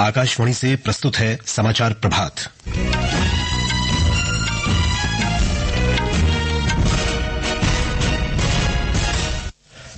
आकाशवाणी से प्रस्तुत है समाचार प्रभात।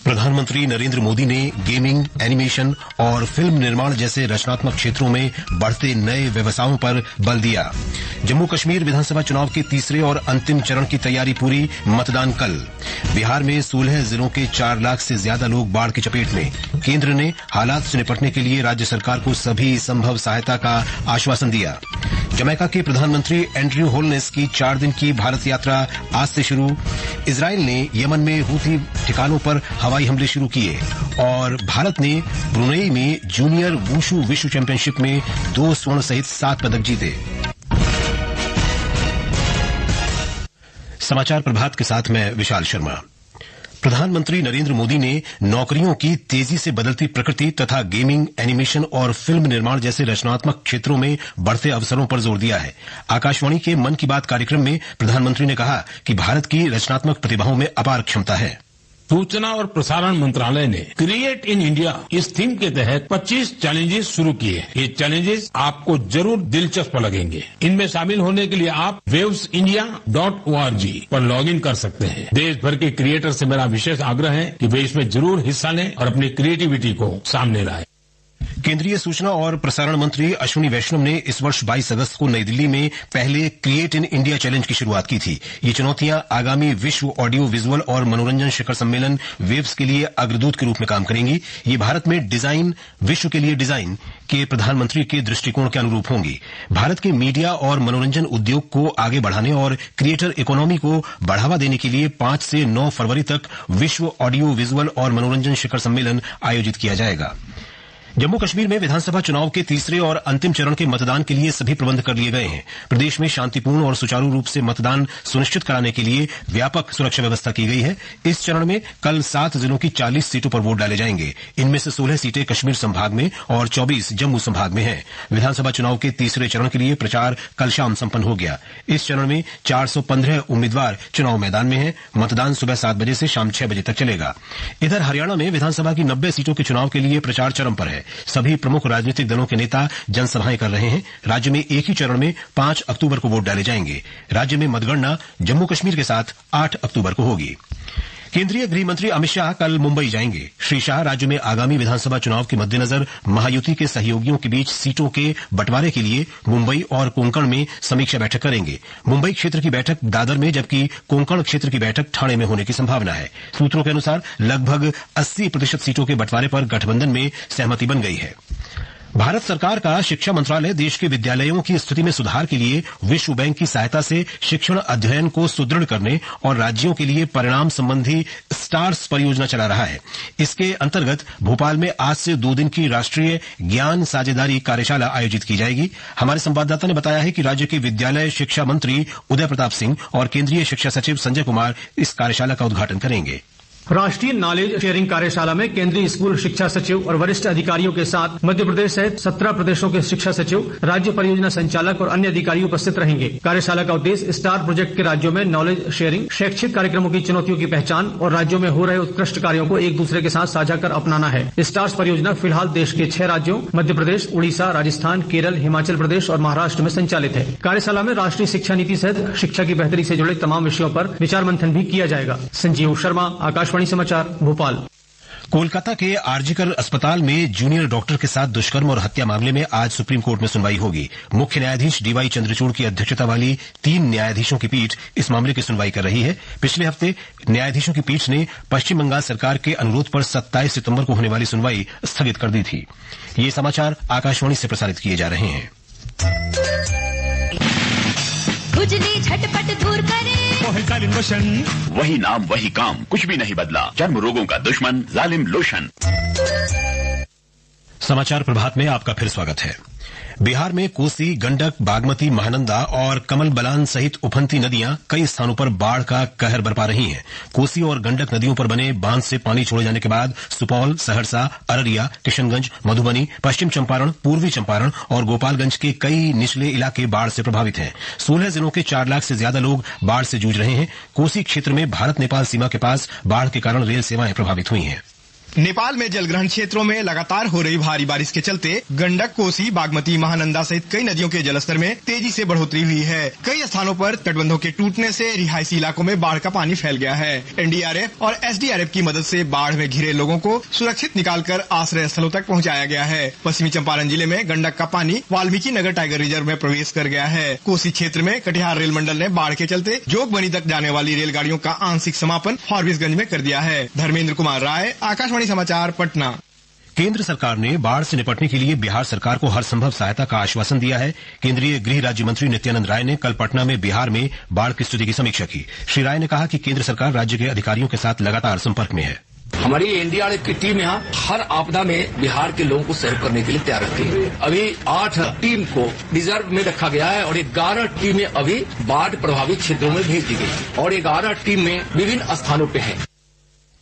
प्रधानमंत्री नरेंद्र मोदी ने गेमिंग, एनिमेशन और फिल्म निर्माण जैसे रचनात्मक क्षेत्रों में बढ़ते नए व्यवसायों पर बल दिया। जम्मू कश्मीर विधानसभा चुनाव के तीसरे और अंतिम चरण की तैयारी पूरी, मतदान कल। बिहार में 16 जिलों के 4 लाख से ज्यादा लोग बाढ़ की चपेट में। केंद्र ने हालात से निपटने के लिए राज्य सरकार को सभी संभव सहायता का आश्वासन दिया। जमैका के प्रधानमंत्री एंड्रयू होलनेस की 4 दिन की भारत यात्रा आज से शुरू। इजरायल ने यमन में हूथी ठिकानों पर हवाई हमले शुरू किए और भारत ने ब्रुनेई में जूनियर वुशु विश्व चैंपियनशिप में 2 स्वर्ण सहित 7 पदक जीते। समाचार प्रभात के साथ मैं विशाल शर्मा। प्रधानमंत्री नरेंद्र मोदी ने नौकरियों की तेजी से बदलती प्रकृति तथा गेमिंग, एनिमेशन और फिल्म निर्माण जैसे रचनात्मक क्षेत्रों में बढ़ते अवसरों पर जोर दिया है। आकाशवाणी के मन की बात कार्यक्रम में प्रधानमंत्री ने कहा कि भारत की रचनात्मक प्रतिभाओं में अपार क्षमता है। सूचना और प्रसारण मंत्रालय ने क्रिएट इन इंडिया इस थीम के तहत 25 चैलेंजेस शुरू किए। ये चैलेंजेस आपको जरूर दिलचस्प लगेंगे। इनमें शामिल होने के लिए आप wavesindia.org पर लॉगिन कर सकते हैं। देश भर के क्रिएटर से मेरा विशेष आग्रह है कि वे इसमें जरूर हिस्सा लें और अपनी क्रिएटिविटी को सामने लाएं। केंद्रीय सूचना और प्रसारण मंत्री अश्विनी वैष्णव ने इस वर्ष 22 अगस्त को नई दिल्ली में पहले क्रिएट इन इंडिया चैलेंज की शुरुआत की थी। ये चुनौतियां आगामी विश्व ऑडियो विजुअल और मनोरंजन शिखर सम्मेलन वेव्स के लिए अग्रदूत के रूप में काम करेंगी। ये भारत में डिजाइन, विश्व के लिए डिजाइन के प्रधानमंत्री के दृष्टिकोण के अनुरूप होंगी। भारत के मीडिया और मनोरंजन उद्योग को आगे बढ़ाने और क्रिएटर इकोनॉमी को बढ़ावा देने के लिए 5 से 9 फरवरी तक विश्व ऑडियो विजुअल और मनोरंजन शिखर सम्मेलन आयोजित किया जाएगा। जम्मू कश्मीर में विधानसभा चुनाव के तीसरे और अंतिम चरण के मतदान के लिए सभी प्रबंध कर लिए गए हैं। प्रदेश में शांतिपूर्ण और सुचारू रूप से मतदान सुनिश्चित कराने के लिए व्यापक सुरक्षा व्यवस्था की गई है। इस चरण में कल 7 जिलों की 40 सीटों पर वोट डाले जाएंगे। इनमें से 16 सीटें कश्मीर संभाग में और 24 जम्मू संभाग में हैं। विधानसभा चुनाव के तीसरे चरण के लिए प्रचार कल शाम संपन्न हो गया। इस चरण में 415 उम्मीदवार चुनाव मैदान में हैं। मतदान सुबह 7 बजे से शाम 6 बजे तक चलेगा। इधर हरियाणा में विधानसभा की 90 सीटों के चुनाव के लिए प्रचार चरम पर है। सभी प्रमुख राजनीतिक दलों के नेता जनसभाएं कर रहे हैं। राज्य में एक ही चरण में 5 अक्टूबर को वोट डाले जाएंगे। राज्य में मतगणना जम्मू कश्मीर के साथ 8 अक्टूबर को होगी। केंद्रीय गृह मंत्री अमित शाह कल मुंबई जाएंगे। श्री शाह राज्य में आगामी विधानसभा चुनाव के मद्देनजर महायुति के सहयोगियों के बीच सीटों के बंटवारे के लिए मुंबई और कोंकण में समीक्षा बैठक करेंगे। मुंबई क्षेत्र की बैठक दादर में, जबकि कोंकण क्षेत्र की बैठक ठाणे में होने की संभावना है। सूत्रों के अनुसार लगभग 80% सीटों के बंटवारे पर गठबंधन में सहमति बन गई है। भारत सरकार का शिक्षा मंत्रालय देश के विद्यालयों की स्थिति में सुधार के लिए विश्व बैंक की सहायता से शिक्षण अध्ययन को सुदृढ़ करने और राज्यों के लिए परिणाम संबंधी स्टार्स परियोजना चला रहा है। इसके अंतर्गत भोपाल में आज से 2 दिन की राष्ट्रीय ज्ञान साझेदारी कार्यशाला आयोजित की जाएगी। हमारे संवाददाता ने बताया है कि राज्य के विद्यालय शिक्षा मंत्री उदय प्रताप सिंह और केंद्रीय शिक्षा सचिव संजय कुमार इस कार्यशाला का उद्घाटन करेंगे। राष्ट्रीय नॉलेज शेयरिंग कार्यशाला में केंद्रीय स्कूल शिक्षा सचिव और वरिष्ठ अधिकारियों के साथ मध्य प्रदेश सहित 17 प्रदेशों के शिक्षा सचिव, राज्य परियोजना संचालक और अन्य अधिकारी उपस्थित रहेंगे। कार्यशाला का उद्देश्य स्टार प्रोजेक्ट के राज्यों में नॉलेज शेयरिंग, शैक्षिक कार्यक्रमों की चुनौतियों की पहचान और राज्यों में हो रहे उत्कृष्ट कार्यों को एक दूसरे के साथ साझा कर अपनाना है। स्टार्स परियोजना फिलहाल देश के 6 राज्यों मध्य प्रदेश, उड़ीसा, राजस्थान, केरल, हिमाचल प्रदेश और महाराष्ट्र में संचालित है। कार्यशाला में राष्ट्रीय शिक्षा नीति सहित शिक्षा की बेहतरी से जुड़े तमाम विषयों पर विचार मंथन भी किया जाएगा। संजीव शर्मा, आकाशवाणी समाचार, भोपाल। कोलकाता के आरजीकर अस्पताल में जूनियर डॉक्टर के साथ दुष्कर्म और हत्या मामले में आज सुप्रीम कोर्ट में सुनवाई होगी। मुख्य न्यायाधीश डीवाई चंद्रचूड़ की अध्यक्षता वाली 3 न्यायाधीशों की पीठ इस मामले की सुनवाई कर रही है। पिछले हफ्ते न्यायाधीशों की पीठ ने पश्चिम बंगाल सरकार के अनुरोध पर 27 सितंबर को होने वाली सुनवाई स्थगित कर दी थी। ये समाचार आकाशवाणी से प्रसारित किए जा रहे हैं। खुजली झटपट दूर करे, लोशन, वही नाम वही काम, कुछ भी नहीं बदला। चर्म रोगों का दुश्मन जालिम लोशन। समाचार प्रभात में आपका फिर स्वागत है। बिहार में कोसी, गंडक, बागमती, महानंदा और कमल बलान सहित उफनती नदियां कई स्थानों पर बाढ़ का कहर बरपा रही हैं। कोसी और गंडक नदियों पर बने बांध से पानी छोड़े जाने के बाद सुपौल, सहरसा, अररिया, किशनगंज, मधुबनी, पश्चिम चंपारण, पूर्वी चंपारण और गोपालगंज के कई निचले इलाके बाढ़ से प्रभावित हैं। 16 जिलों के 4 लाख से ज्यादा लोग बाढ़ से जूझ रहे हैं। कोसी क्षेत्र में भारत नेपाल सीमा के पास बाढ़ के कारण रेल सेवाएं प्रभावित हुई हैं। नेपाल में जलग्रहण क्षेत्रों में लगातार हो रही भारी बारिश के चलते गंडक, कोसी, बागमती, महानंदा सहित कई नदियों के जलस्तर में तेजी से बढ़ोतरी हुई है। कई स्थानों पर तटबंधों के टूटने से रिहायशी इलाकों में बाढ़ का पानी फैल गया है। एनडीआरएफ और एसडीआरएफ की मदद से बाढ़ में घिरे लोगों को सुरक्षित निकालकर आश्रय स्थलों तक पहुंचाया गया है। पश्चिमी चंपारण जिले में गंडक का पानी वाल्मीकि नगर टाइगर रिजर्व में प्रवेश कर गया है। कोसी क्षेत्र में कटिहार रेल मंडल ने बाढ़ के चलते जोगबनी तक जाने वाली रेलगाड़ियों का आंशिक समापन फारबिसगंज में कर दिया है। धर्मेंद्र कुमार राय, आकाशवाणी समाचार, पटना। केंद्र सरकार ने बाढ़ से निपटने के लिए बिहार सरकार को हर संभव सहायता का आश्वासन दिया है। केंद्रीय गृह राज्य मंत्री नित्यानंद राय ने कल पटना में बिहार में बाढ़ की स्थिति की समीक्षा की। श्री राय ने कहा कि केंद्र सरकार राज्य के अधिकारियों के साथ लगातार संपर्क में है। हमारी एनडीआरएफ की टीम यहाँ हर आपदा में बिहार के लोगों को सहयोग करने के लिए तैयार रहती है। अभी 8 टीम को रिजर्व में रखा गया है और 11 टीमें अभी बाढ़ प्रभावित क्षेत्रों में भेज दी गई और 11 टीम में विभिन्न स्थानों पे है।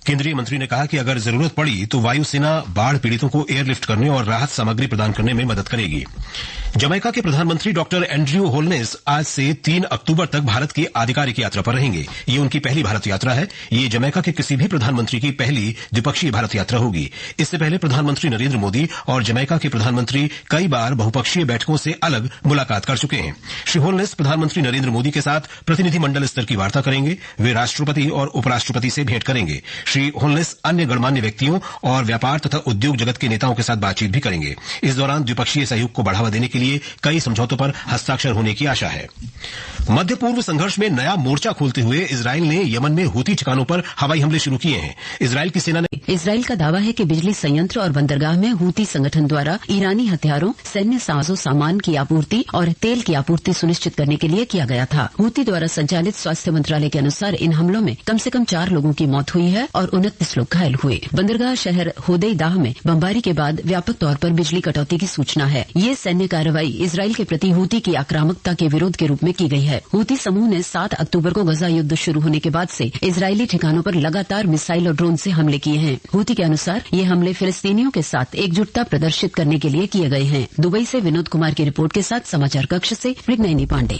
केंद्रीय मंत्री ने कहा कि अगर जरूरत पड़ी तो वायुसेना बाढ़ पीड़ितों को एयरलिफ्ट करने और राहत सामग्री प्रदान करने में मदद करेगी। जमैका के प्रधानमंत्री डॉक्टर एंड्रयू होलनेस आज से 3 अक्टूबर तक भारत की आधिकारिक यात्रा पर रहेंगे। ये उनकी पहली भारत यात्रा है। ये जमैका के किसी भी प्रधानमंत्री की पहली द्विपक्षीय भारत यात्रा होगी। इससे पहले प्रधानमंत्री नरेंद्र मोदी और जमैका के प्रधानमंत्री कई बार बहुपक्षीय बैठकों से अलग मुलाकात कर चुके हैं। श्री होलनेस प्रधानमंत्री नरेंद्र मोदी के साथ प्रतिनिधिमंडल स्तर की वार्ता करेंगे। वे राष्ट्रपति और उपराष्ट्रपति से भेंट करेंगे। श्री होलनेस अन्य गणमान्य व्यक्तियों और व्यापार तथा उद्योग जगत के नेताओं के साथ बातचीत भी करेंगे। इस दौरान द्विपक्षीय सहयोग को बढ़ावा देने के लिए कई समझौतों पर हस्ताक्षर होने की आशा है। मध्य पूर्व संघर्ष में नया मोर्चा खोलते हुए इजराइल ने यमन में हूती ठिकानों पर हवाई हमले शुरू किए हैं। इजराइल की सेना ने इजराइल का दावा है कि बिजली संयंत्र और बंदरगाह में हूती संगठन द्वारा ईरानी हथियारों, सैन्य साजो सामान की आपूर्ति और तेल की आपूर्ति सुनिश्चित करने के लिए किया गया था। हूती द्वारा संचालित स्वास्थ्य मंत्रालय के अनुसार इन हमलों में कम से कम 4 लोगों की मौत हुई है और 29 लोग घायल हुए। बंदरगाह शहर होदेईदाह में बमबारी के बाद व्यापक तौर पर बिजली कटौती की सूचना है। ये सैन्य कार्रवाई इजराइल के प्रति हूती की आक्रामकता के विरोध के रूप में की गई है। हूती समूह ने 7 अक्टूबर को गजा युद्ध शुरू होने के बाद से इजरायली ठिकानों पर लगातार मिसाइल और ड्रोन से हमले किए हैं। हूती के अनुसार ये हमले फिलिस्तीनियों के साथ एकजुटता प्रदर्शित करने के लिए किए गए हैं। दुबई से विनोद कुमार की रिपोर्ट के साथ समाचार कक्ष से मृगनयनी पांडे।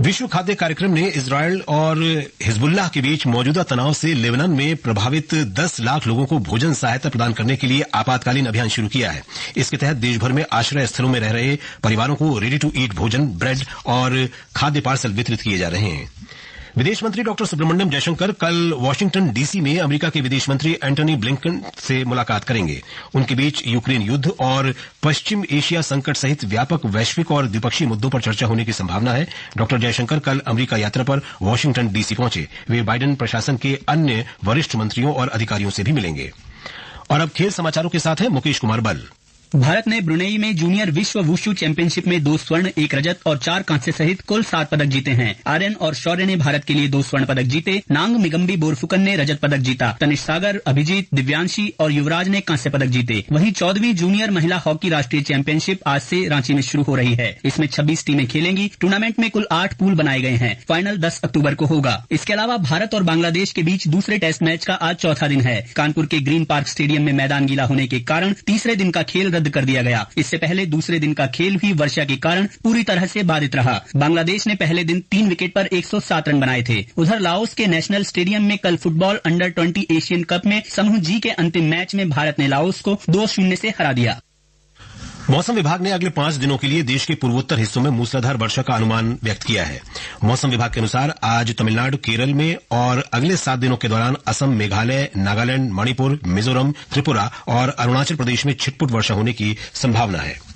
विश्व खाद्य कार्यक्रम ने इजराइल और हिजबुल्लाह के बीच मौजूदा तनाव से लेबनान में प्रभावित 10 लाख लोगों को भोजन सहायता प्रदान करने के लिए आपातकालीन अभियान शुरू किया है। इसके तहत देशभर में आश्रय स्थलों में रह रहे परिवारों को रेडी टू ईट भोजन, ब्रेड और खाद्य पार्सल वितरित किए जा रहे हैं। विदेश मंत्री डॉक्टर सुब्रमण्यम जयशंकर कल वाशिंगटन डीसी में अमेरिका के विदेश मंत्री एंटनी ब्लिंकन से मुलाकात करेंगे। उनके बीच यूक्रेन युद्ध और पश्चिम एशिया संकट सहित व्यापक वैश्विक और द्विपक्षीय मुद्दों पर चर्चा होने की संभावना है। डॉक्टर जयशंकर कल अमेरिका यात्रा पर वाशिंगटन डीसी पहुंचे। वे बाइडेन प्रशासन के अन्य वरिष्ठ मंत्रियों और अधिकारियों से भी मिलेंगे। और अब खेल समाचारों के साथ है मुकेश कुमार बल। भारत ने ब्रुनेई में जूनियर विश्व वुशु चैंपियनशिप में 2 स्वर्ण, 1 रजत और 4 कांस्य सहित कुल 7 पदक जीते हैं। आर्यन और शौर्य ने भारत के लिए 2 स्वर्ण पदक जीते। नांग मिगम्बी बोरफुकन ने रजत पदक जीता। तनिष सागर, अभिजीत, दिव्यांशी और युवराज ने कांस्य पदक जीते। वहीं 14वीं जूनियर महिला हॉकी राष्ट्रीय चैंपियनशिप आज से रांची में शुरू हो रही है। इसमें 26 टीमें खेलेंगी। टूर्नामेंट में कुल 8 पूल बनाए गए हैं। फाइनल 10 अक्टूबर को होगा। इसके अलावा भारत और बांग्लादेश के बीच दूसरे टेस्ट मैच का आज चौथा दिन है। कानपुर के ग्रीन पार्क स्टेडियम में मैदान गीला होने के कारण तीसरे दिन का खेल रद्द कर दिया गया। इससे पहले दूसरे दिन का खेल भी वर्षा के कारण पूरी तरह से बाधित रहा। बांग्लादेश ने पहले दिन 3 विकेट पर 107 रन बनाए थे। उधर लाओस के नेशनल स्टेडियम में कल फुटबॉल अंडर 20 एशियन कप में समूह जी के अंतिम मैच में भारत ने लाओस को 2-0 से हरा दिया। मौसम विभाग ने अगले 5 दिनों के लिए देश के पूर्वोत्तर हिस्सों में मूसलाधार वर्षा का अनुमान व्यक्त किया है। मौसम विभाग के अनुसार आज तमिलनाडु, केरल में और अगले 7 दिनों के दौरान असम, मेघालय, नागालैंड, मणिपुर, मिजोरम, त्रिपुरा और अरुणाचल प्रदेश में छिटपुट वर्षा होने की संभावना है।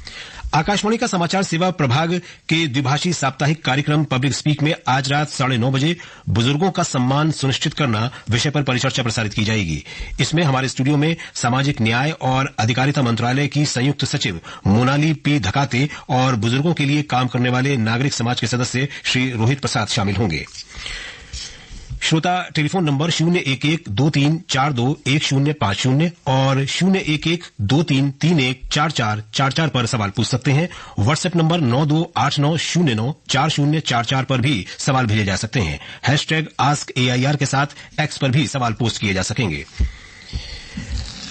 आकाशवाणी का समाचार सेवा प्रभाग के द्विभाषी साप्ताहिक कार्यक्रम पब्लिक स्पीक में आज रात 9:30 बजे बुजुर्गों का सम्मान सुनिश्चित करना विषय पर परिचर्चा प्रसारित की जाएगी। इसमें हमारे स्टूडियो में सामाजिक न्याय और अधिकारिता मंत्रालय की संयुक्त सचिव मोनाली पी धकाते और बुजुर्गों के लिए काम करने वाले नागरिक समाज के सदस्य श्री रोहित प्रसाद शामिल होंगे। श्रोता टेलीफोन नंबर 011-2342-1050 और 011-2331-4444 पर सवाल पूछ सकते हैं। व्हाट्सएप नंबर 9289094044 पर भी सवाल भेजे जा सकते हैं। #AskAIR के साथ एक्स पर भी सवाल पोस्ट किए जा सकेंगे।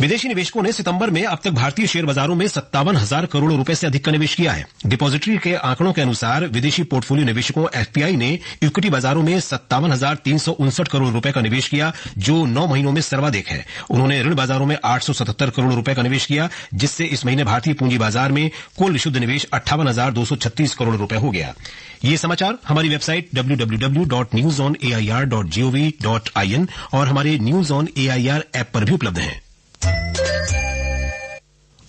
विदेशी निवेशकों ने सितंबर में अब तक भारतीय शेयर बाजारों में 57,000 करोड़ रुपए से अधिक का निवेश किया है। डिपॉजिटरी के आंकड़ों के अनुसार विदेशी पोर्टफोलियो निवेशकों एफपीआई ने इक्विटी बाजारों में 57,359 करोड़ रुपए का निवेश किया, जो 9 महीनों में सर्वाधिक है। उन्होंने ऋण बाजारों में 877 करोड़ रुपए का निवेश किया, जिससे इस महीने भारतीय पूंजी बाजार में कुल शुद्ध निवेश 58,236 करोड़ रुपए हो गया। ये समाचार हमारी वेबसाइट www.newsonair.gov.in और हमारे न्यूज ऑन एआईआर ऐप पर भी उपलब्ध हैं।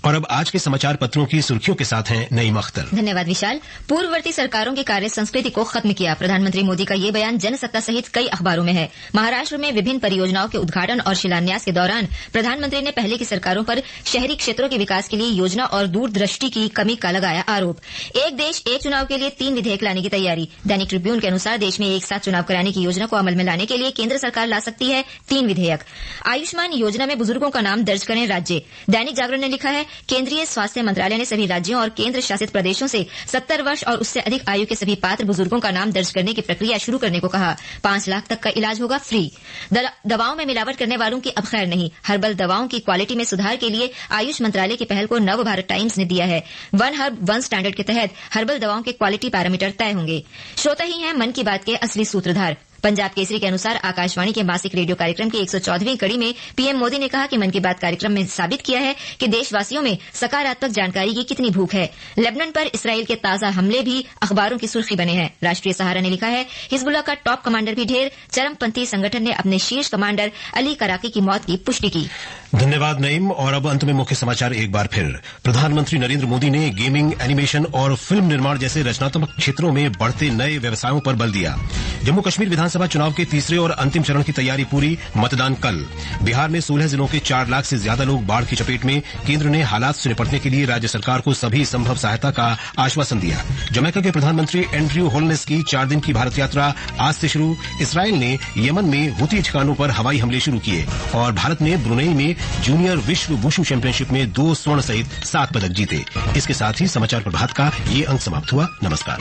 और अब आज के समाचार पत्रों की सुर्खियों के साथ हैं नईम अख्तर। धन्यवाद विशाल। पूर्ववर्ती सरकारों की कार्य संस्कृति को खत्म किया, प्रधानमंत्री मोदी का ये बयान जनसत्ता सहित कई अखबारों में है। महाराष्ट्र में विभिन्न परियोजनाओं के उद्घाटन और शिलान्यास के दौरान प्रधानमंत्री ने पहले की सरकारों पर शहरी क्षेत्रों के विकास के लिए योजना और दूरदृष्टि की कमी का लगाया आरोप। एक देश एक चुनाव के लिए 3 विधेयक लाने की तैयारी। दैनिक ट्रिब्यून के अनुसार देश में एक साथ चुनाव कराने की योजना को अमल में लाने के लिए केंद्र सरकार ला सकती है 3 विधेयक। आयुष्मान योजना में बुजुर्गों का नाम दर्ज करें राज्य। दैनिक जागरण ने लिखा है, केंद्रीय स्वास्थ्य मंत्रालय ने सभी राज्यों और केंद्र शासित प्रदेशों से 70 वर्ष और उससे अधिक आयु के सभी पात्र बुजुर्गों का नाम दर्ज करने की प्रक्रिया शुरू करने को कहा। 5 लाख तक का इलाज होगा फ्री। दवाओं में मिलावट करने वालों की अब खैर नहीं। हर्बल दवाओं की क्वालिटी में सुधार के लिए आयुष मंत्रालय की पहल को नव भारत टाइम्स ने दिया है। 1 हर्ब 1 स्टैंडर्ड के तहत हर्बल दवाओं के क्वालिटी पैरामीटर तय होंगे। श्रोता ही है मन की बात के असली सूत्रधार। पंजाब केसरी के अनुसार आकाशवाणी के मासिक रेडियो कार्यक्रम की 114वीं कड़ी में पीएम मोदी ने कहा कि मन की बात कार्यक्रम में साबित किया है कि देशवासियों में सकारात्मक जानकारी की कितनी भूख है। लेबनान पर इसराइल के ताजा हमले भी अखबारों की सुर्खी बने हैं। राष्ट्रीय सहारा ने लिखा है, हिजबुल्लाह का टॉप कमांडर भी ढेर। चरमपंथी संगठन ने अपने शीर्ष कमांडर अली कराकी की मौत की पुष्टि की। धन्यवाद नईम। और अब अंत में मुख्य समाचार एक बार फिर। प्रधानमंत्री नरेंद्र मोदी ने गेमिंग, एनिमेशन और फिल्म निर्माण जैसे रचनात्मक क्षेत्रों में बढ़ते नए व्यवसायों पर बल दिया। जम्मू कश्मीर विधानसभा चुनाव के तीसरे और अंतिम चरण की तैयारी पूरी, मतदान कल। बिहार में 16 जिलों के 4 लाख से ज्यादा लोग बाढ़ की चपेट में। केंद्र ने हालात से निपटने के लिए राज्य सरकार को सभी संभव सहायता का आश्वासन दिया। जमैका के प्रधानमंत्री एंड्रयू होलनेस की 4 दिन की भारत यात्रा आज से शुरू। इसराइल ने यमन में हुती ठिकानों पर हवाई हमले शुरू किए। और भारत ने ब्रुनेई में जूनियर विश्व वुशु चैंपियनशिप में 2 स्वर्ण सहित 7 पदक जीते। इसके साथ ही समाचार प्रभात का ये अंक समाप्त हुआ। नमस्कार।